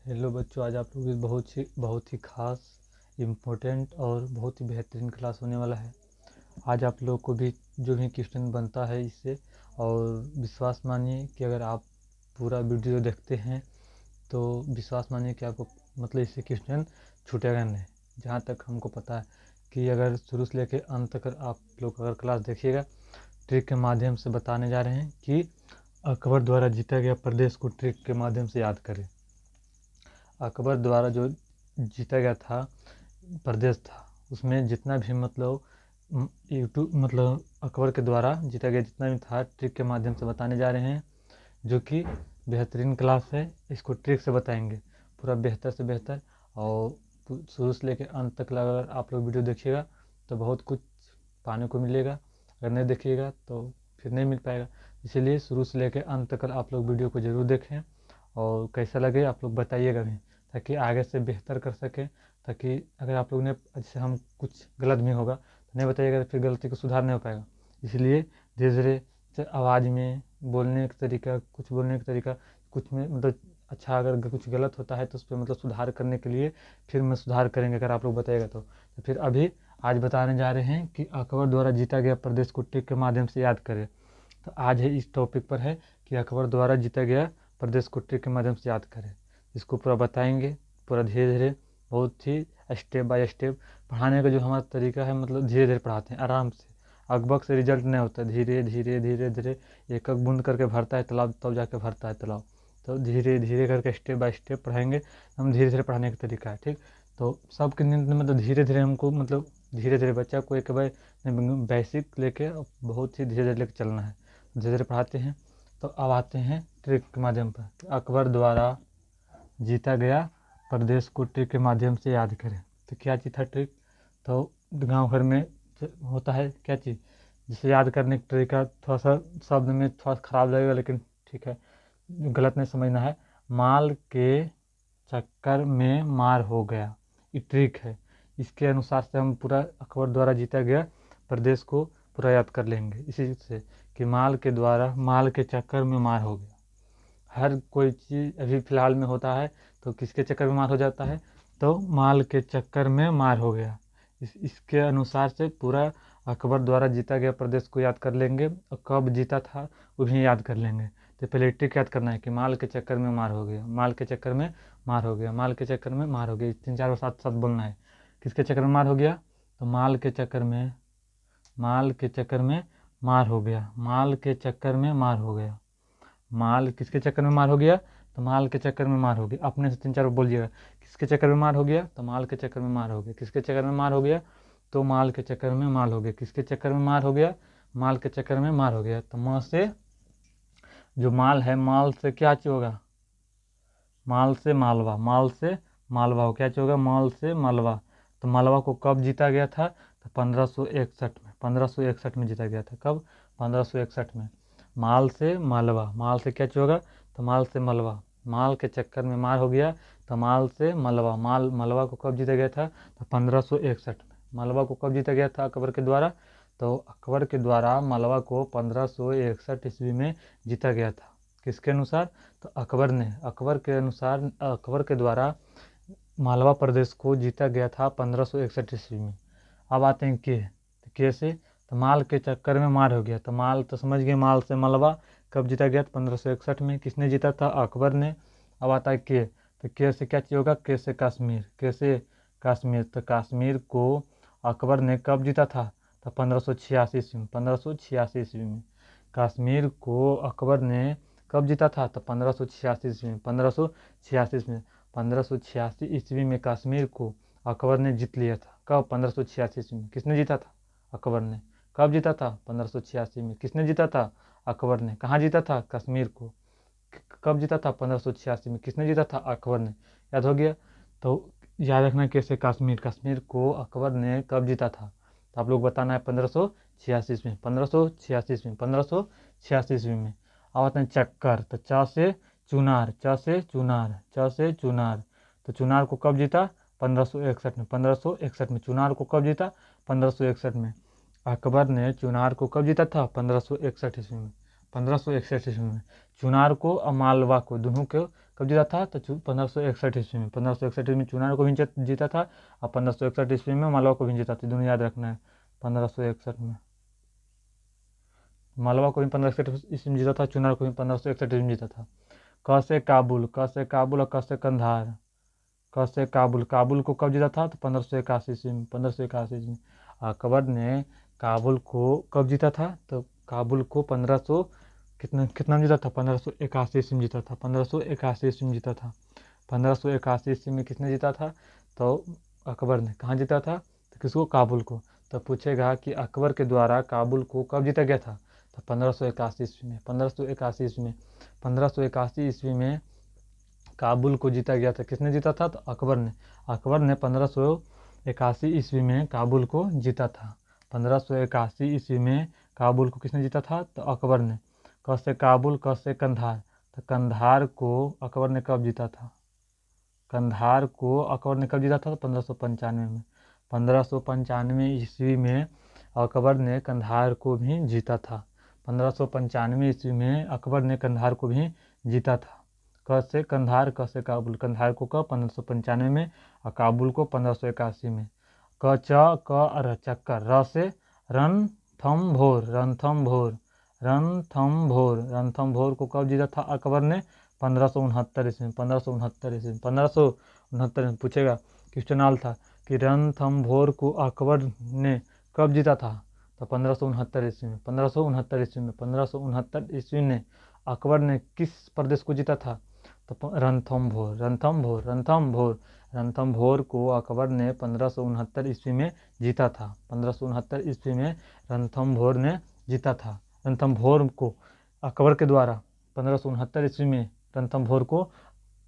Hello बच्चों, आज आप लोगों की बहुत ही ख़ास, इम्पोर्टेंट और बहुत ही बेहतरीन क्लास होने वाला है। आज आप लोगों को भी जो भी क्वेश्चन बनता है इससे, और विश्वास मानिए कि अगर आप पूरा वीडियो देखते हैं तो विश्वास मानिए कि आपको मतलब इससे क्वेश्चन छूटेगा नहीं। जहाँ तक हमको पता है कि अगर शुरू से लेकर अंत तक आप लोग अगर क्लास देखिएगा, ट्रिक के माध्यम से बताने जा रहे हैं कि अकबर द्वारा जीता गया प्रदेश को ट्रिक के माध्यम से याद करें। अकबर द्वारा जो जीता गया था प्रदेश था, उसमें जितना भी मतलब यूट्यूब मतलब अकबर के द्वारा जीता गया जितना भी था, ट्रिक के माध्यम से बताने जा रहे हैं, जो कि बेहतरीन क्लास है। इसको ट्रिक से बताएंगे पूरा बेहतर से बेहतर, और शुरू से लेकर अंत तक अगर आप लोग वीडियो देखिएगा तो बहुत कुछ पाने को मिलेगा। अगर नहीं देखिएगा तो फिर नहीं मिल पाएगा। इसीलिए शुरू से लेकर अंत तक आप लोग वीडियो को ज़रूर देखें, और कैसा लगे आप लोग बताइएगा भी, ताकि आगे से बेहतर कर सकें। ताकि अगर आप लोग ने जैसे हम कुछ गलत भी होगा तो नहीं बताइएगा तो फिर गलती को सुधार नहीं हो पाएगा। इसलिए धीरे धीरे आवाज़ में बोलने का तरीका, कुछ बोलने का तरीका, कुछ में मतलब अच्छा, अगर कुछ गलत होता है तो उस पर मतलब सुधार करने के लिए फिर मैं सुधार करेंगे अगर आप लोग बताइएगा तो फिर अभी आज बताने जा रहे हैं कि अकबर द्वारा जीता गया प्रदेश को ट्रिक के माध्यम से याद करें। तो आज है इस टॉपिक पर है कि अकबर द्वारा जीता गया प्रदेश को ट्रिक के माध्यम से याद करें। इसको पूरा बताएंगे, पूरा धीरे धीरे, बहुत ही स्टेप बाय स्टेप पढ़ाने का जो हमारा तरीका है, मतलब धीरे धीरे पढ़ाते हैं आराम से। अकबक से रिजल्ट नहीं होता, धीरे धीरे धीरे धीरे एक एक बूंद करके भरता है तालाब, तब जाके भरता है तालाब। तो धीरे धीरे करके स्टेप बाय स्टेप पढ़ाएंगे हम, धीरे धीरे पढ़ाने का तरीका है, ठीक। तो सबके मतलब धीरे धीरे हमको मतलब धीरे धीरे बच्चा को एक बार बेसिक लेके बहुत ही धीरे धीरे लेके चलना है। धीरे धीरे पढ़ाते हैं। तो अब आते हैं ट्रिक के माध्यम पर। अकबर द्वारा जीता गया प्रदेश को ट्रिक के माध्यम से याद करें। तो क्या चीज़ था ट्रिक? तो गांव घर में होता है क्या चीज़, जिसे याद करने का तरीका थोड़ा सा शब्द में थोड़ा ख़राब लगेगा, लेकिन ठीक है, गलत नहीं समझना है। माल के चक्कर में मार हो गया, ये ट्रिक है। इसके अनुसार से हम पूरा अकबर द्वारा जीता गया प्रदेश को पूरा याद कर लेंगे, इसी से कि माल के द्वारा, माल के चक्कर में मार हो गया। हर कोई चीज़ अभी फ़िलहाल में होता है तो किसके चक्कर में मार हो जाता है? तो माल के चक्कर में मार हो गया। इसके अनुसार से पूरा अकबर द्वारा जीता गया प्रदेश को याद कर लेंगे, और कब जीता था वो भी याद कर लेंगे। तो पहले ट्रिक याद करना है कि माल के चक्कर में मार हो गया, माल के चक्कर में मार हो गया, माल के चक्कर में मार हो गया, 3-4 बार साथ साथ बोलना है। किसके चक्कर में मार हो गया? तो माल के चक्कर में, माल के चक्कर में मार हो गया, माल के चक्कर में मार हो गया। माल किसके चक्कर में मार हो गया? तो माल के चक्कर में मार हो गया। अपने से 3-4 बोलिएगा, किसके चक्कर में मार हो गया? तो माल के चक्कर में मार हो गया। किसके चक्कर में मार हो गया? तो माल के चक्कर में मार हो गया। किसके चक्कर में मार हो गया? माल के चक्कर में मार हो गया। तो माँ से जो माल है, माल से क्या चीज होगा? माल से मालवा, माल से मालवा हो, क्या चीज होगा? माल से मालवा। तो मालवा को कब जीता गया था? तो 1561 में, 1561 में जीता गया था। कब? 1561 में। माल से मालवा, माल से क्या चीज होगा? तो माल से मलवा। माल के चक्कर में मार हो गया तो माल से मलवा। मलवा को कब जीता गया था? तो 1561 में। मलवा को कब जीता गया था अकबर के द्वारा? तो अकबर के द्वारा मलवा को 1561 ईस्वी में जीता गया था। किसके अनुसार? तो अकबर ने, अकबर के अनुसार, अकबर के द्वारा मालवा प्रदेश को जीता गया था 1561 ईस्वी में। अब आते हैं तो कैसे? तो माल के चक्कर में मार हो गया। तो माल तो समझ गए, माल से मलबा कब जीता गया? 1561 में। किसने जीता था? अकबर ने। अब आता है तो से क्या चीज़ होगा? से कश्मीर। कैसे? कश्मीर। तो कश्मीर को अकबर ने कब जीता था? तो 1586 ईस्वी में, 1586 ईस्वी में। कश्मीर को अकबर ने कब जीता था? तो 1586 ईस्वी में, 1586 में। 1586 ईस्वी में कश्मीर को अकबर ने जीत लिया था। कब? 1586 ईस्वी में। किसने जीता था? अकबर ने। कब जीता था? 1586 में। किसने जीता था? अकबर ने। कहाँ जीता था? कश्मीर को। कब जीता था? 1586 में। किसने जीता था? अकबर ने। याद हो गया? तो याद रखना कैसे कश्मीर, कश्मीर को अकबर ने कब जीता था? तो आप लोग बताना है 1586 में, 1586 में, 1586 में। अब आते हैं चक्कर। तो च से चुनार, च से चुनार, च से चुनार। तो चुनार को कब जीता? 1561 में, 1561 में। चुनार को कब जीता? 1561 में। अकबर ने चुनार को कब जीता था? 1561 ईस्वी में, 1561 ईस्वी में। चुनार को और मालवा को, दोनों को कब जीता था? तो 1561 ईस्वी में। 1561 ईस्वी में चुनार को भी जीता था और 1561 ईस्वी में मालवा को भी जीता था। दोनों याद रखना है। 1561 में मालवा को भी 1561 ईस्वी में जीता था, चुनार को भी 1561 ईस्वी में जीता था। क से काबुल, क से काबुल और क से कंधार। क से काबुल, काबुल को कब जीता था? तो 1581 ईस्वी में। 1581 ईस्वी में अकबर ने काबुल को कब जीता था? तो काबुल को 1500 कितना में जीता था? 1581 ईस्वी में जीता था। 1581 ईस्वी में जीता था। 1581 ईस्वी में किसने जीता था? तो अकबर ने। कहाँ जीता था? तो किसको? काबुल को। तो पूछेगा कि अकबर के द्वारा काबुल को कब जीता गया था? तो 1581 ईस्वी में। 1581 ईस्वी में 1581 ईस्वी में काबुल को जीता गया था। किसने जीता था? तो अकबर ने। अकबर ने 1581 ईस्वी में काबुल को जीता था। 1581 ईस्वी में काबुल को किसने जीता था? तो अकबर ने। क से काबुल, क से कंधार। तो कंधार को अकबर ने कब जीता था? कंधार को अकबर ने कब जीता था? तो 1595 में। 1595 ईस्वी में अकबर ने कंधार को भी जीता था। 1595 ईस्वी में अकबर ने कंधार को भी जीता था। क से कंधार, क से काबुल। कंधार को कब? 1595 में और काबुल को 1581 में। क च क र चक्कर। र से रणथंभौर, रणथंभौर, रणथंभौर। रणथंभौर को कब जीता था अकबर ने? 1569 ईस्वी में। 1569 ईस्वी में। 1569 में पूछेगा क्वेश्चन आल था कि रणथंभौर को अकबर ने कब जीता था? तो 1569 ईस्वी में। 1569 ईस्वी में। 1569 ईस्वी में अकबर ने किस प्रदेश को जीता था? तो रणथंभौर, रणथंभौर, रणथंभौर। रणथंभौर को अकबर ने 1569 ईस्वी में जीता था। 1569 ईस्वी में रणथंभौर ने जीता था। रणथंभौर को अकबर के द्वारा 1569 ईस्वी में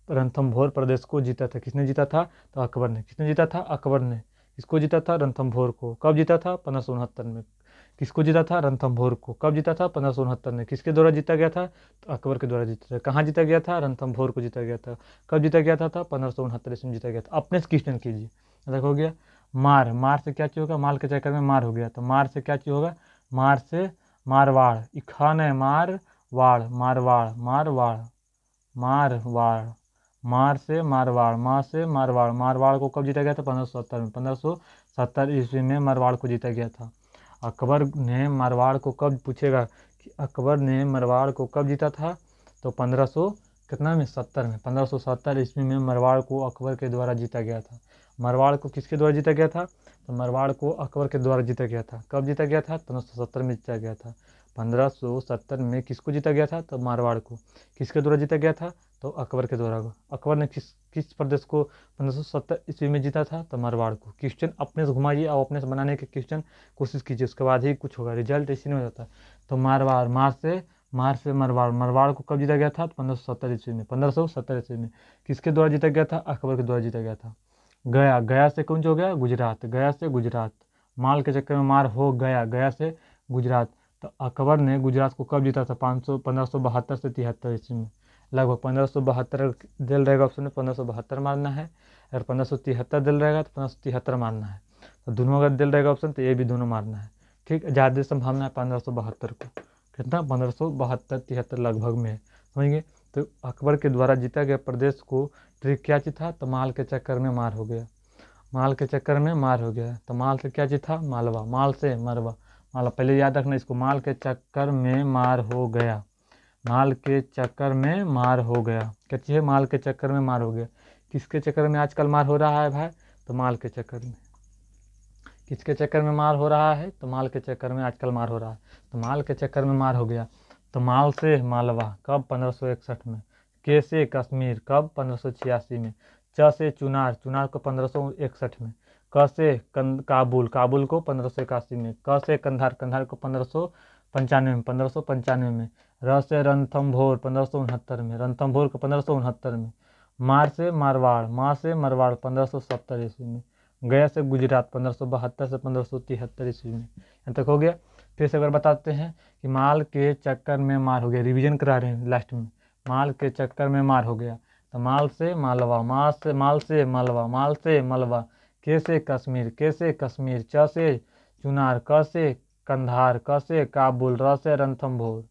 रणथंभौर प्रदेश को जीता था। किसने जीता था? तो अकबर ने। किसने जीता था? अकबर ने। किसको जीता था? रणथंभौर को। कब जीता था? 1569 में। किसको जीता था? रणथंभौर को। कब जीता था? 1569 में। किसके द्वारा जीता गया था? तो अकबर के द्वारा जीता था। कहाँ जीता गया था? रणथंभौर को जीता गया था। कब जीता गया था? 1569 ईस्वी में जीता गया था। अपने से क्वेश्चन कीजिए। देखो हो गया मार। मार से क्या चीज होगा? माल के चक्कर में मार हो गया। तो मार से क्या चीज होगा? मार से मारवाड़। खान है मार वाड़, मारवाड़, मारवाड़, मारवाड़। मार से मारवाड़, मार से मारवाड़। मारवाड़ को कब जीता गया था? 1570 में। 1570 ईस्वी में मारवाड़ को जीता गया था। अकबर ने मारवाड़ को कब, पूछेगा कि अकबर ने मारवाड़ को कब जीता था? तो 1500 कितना में? 70 में। 1570 ईस्वी में मारवाड़ को अकबर के द्वारा जीता गया था। मारवाड़ को किसके द्वारा जीता गया था? तो मारवाड़ को अकबर के द्वारा जीता गया था। कब जीता गया था? 1570 में जीता गया था। 1570 में किसको जीता गया था? तो मारवाड़ को। किसके द्वारा जीता गया था? तो अकबर के द्वारा। अकबर ने किस प्रदेश को 1570 ईस्वी में जीता था? तो मारवाड़ को। क्वेश्चन अपने से घुमाइए और अपने से बनाने के क्वेश्चन कोशिश कीजिए, उसके बाद ही कुछ होगा। रिजल्ट इसी में हो जाता है। तो मारवाड़, मार से मारवाड़। मारवाड़ को कब जीता गया था? 1570 ईस्वी में। 1570 ईस्वी में। किसके द्वारा जीता गया था? अकबर के द्वारा जीता गया था। गया, गया से कौन हो गया? गुजरात। गया से गुजरात। माल के चक्कर में मार हो गया, गया से गुजरात। तो अकबर ने गुजरात को कब जीता था? 1572 से 73 ईस्वी में। लगभग 1572 दिल रहेगा ऑप्शन में, 1572 मारना है। अगर 1573 दिल रहेगा तो 1573 मारना है। तो दोनों अगर दिल रहेगा ऑप्शन तो ये भी दोनों मारना है। ठीक, ज़्यादा संभावना है 1572 को। कितना? 1572 73 लगभग में है। समझिए। तो अकबर के द्वारा जीता गया प्रदेश को ट्रिक क्या चीज था? तो माल के चक्कर में मार हो गया। माल के चक्कर में मार हो गया। तो माल से क्या चीज था? मालवा। माल से मरवा, मालवा। पहले याद रखना इसको, माल के चक्कर में मार हो गया। माल के चक्कर में मार हो गया। क्या चीज है? माल के चक्कर में मार हो गया। किसके चक्कर में आजकल मार हो रहा है भाई? तो माल के चक्कर में। किसके चक्कर में मार हो रहा है? तो माल के चक्कर में आजकल मार हो रहा है। तो माल के चक्कर में मार हो गया। तो माल से मालवा कब? 1561 में। के से कश्मीर कब? 1586 में। च से चुनार, चुनार को 1561 में। क से काबुल, काबुल को 1581 में। क से कंधार, कंधार को 1595 में। 1595 में। र से रणथंभौर 1569 में। रणथंभौर को 1569 में। मार से मारवाड़, मार से मारवाड़ 1570 ईस्वी में। गया से गुजरात 1572 से 1573 ईस्वी में। यहाँ तक हो गया। फिर से अगर बताते हैं कि माल के चक्कर में मार हो गया, रिवीजन करा रहे हैं लास्ट में। माल के चक्कर में मार हो गया। तो माल से मालवा, माल से मालवा, माल से मलवा। के से कश्मीर, के से कश्मीर। च से चुनार, क से कंधार, क से काबुल। र से रणथंभौर।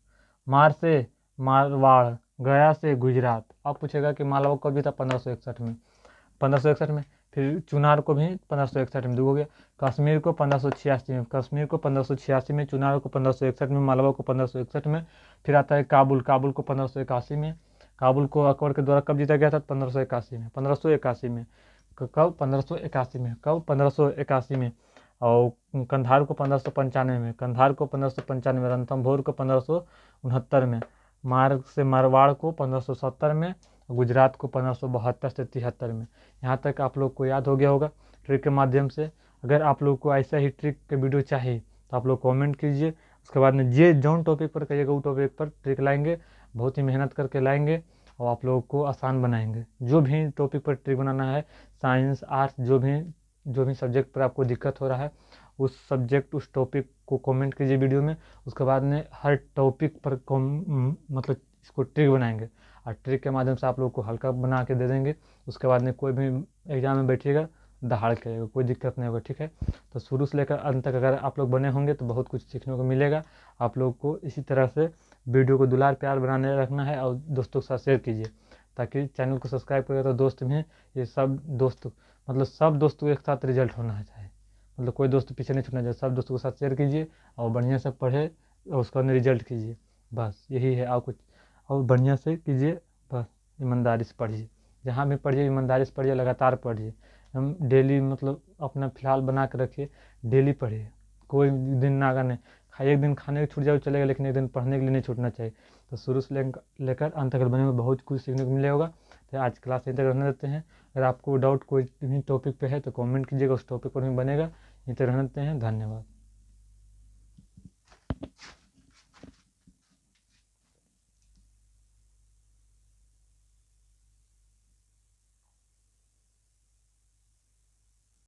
मार से मारवाड़, गया से गुजरात। अब पूछेगा कि मालवा कब जीता, 1561 में। 1561 में। फिर चुनार को भी 1561 में, दो हो गया। कश्मीर को 1586 में, कश्मीर को 1586 में, चुनार को 1561 में, मालवा को 1561 में। फिर आता है काबुल, काबुल को 1581 में। काबुल को अकबर के द्वारा कब जीता गया था, 1581 में, 1581 में। कब, 1581 में, कब, 1581 में। और कंधार को 1595 में, कंधार को 1595 में, रणथंभौर को 1569 में, मार्ग से मारवाड़ को 1570 में, गुजरात को 1572 से 73 में। यहाँ तक आप लोग को याद हो गया होगा ट्रिक के माध्यम से। अगर आप लोग को ऐसा ही ट्रिक के वीडियो चाहिए तो आप लोग कमेंट कीजिए। उसके बाद में जे जौन टॉपिक पर कहिएगा वो टॉपिक पर ट्रिक लाएंगे, बहुत ही मेहनत करके लाएंगे और आप लोगों को आसान बनाएंगे। जो भी टॉपिक पर ट्रिक बनाना है, साइंस आर्ट्स जो भी सब्जेक्ट पर आपको दिक्कत हो रहा है, उस सब्जेक्ट उस टॉपिक को कमेंट कीजिए वीडियो में। उसके बाद में हर टॉपिक पर मतलब इसको ट्रिक बनाएंगे और ट्रिक के माध्यम से आप लोग को हल्का बना के दे देंगे। उसके बाद में कोई भी एग्जाम में बैठिएगा दहाड़ के, कोई दिक्कत नहीं होगा, ठीक है। तो शुरू से लेकर अंत तक अगर आप लोग बने होंगे तो बहुत कुछ सीखने को मिलेगा। आप लोग को इसी तरह से वीडियो को दुलार प्यार बनाने रखना है और दोस्तों के साथ शेयर कीजिए, ताकि चैनल को सब्सक्राइब करेगा तो दोस्त में ये सब दोस्त, मतलब सब दोस्तों के साथ रिजल्ट होना चाहिए, मतलब कोई दोस्त पीछे नहीं छूटना चाहिए। सब दोस्तों के साथ शेयर कीजिए और बढ़िया से पढ़े और उसका रिजल्ट कीजिए, बस यही है। और कुछ और बढ़िया से कीजिए, बस ईमानदारी से पढ़िए, जहाँ भी पढ़िए ईमानदारी से पढ़िए, लगातार पढ़िए। हम डेली मतलब अपना फिलहाल बना के रखिए, डेली पढ़िए, कोई दिन नागा नहीं। एक दिन खाने के छूट जाए चलेगा, लेकिन एक दिन पढ़ने के लिए नहीं छूटना चाहिए। तो शुरू से लेकर अंत तक बने में बहुत कुछ सीखने को मिलेगा होगा। तो आज क्लास यहीं तक रहने देते हैं। अगर आपको डाउट कोई भी टॉपिक पे है तो कमेंट कीजिएगा, उस टॉपिक पर भी बनेगा। यहीं तक रहने देते हैं, धन्यवाद।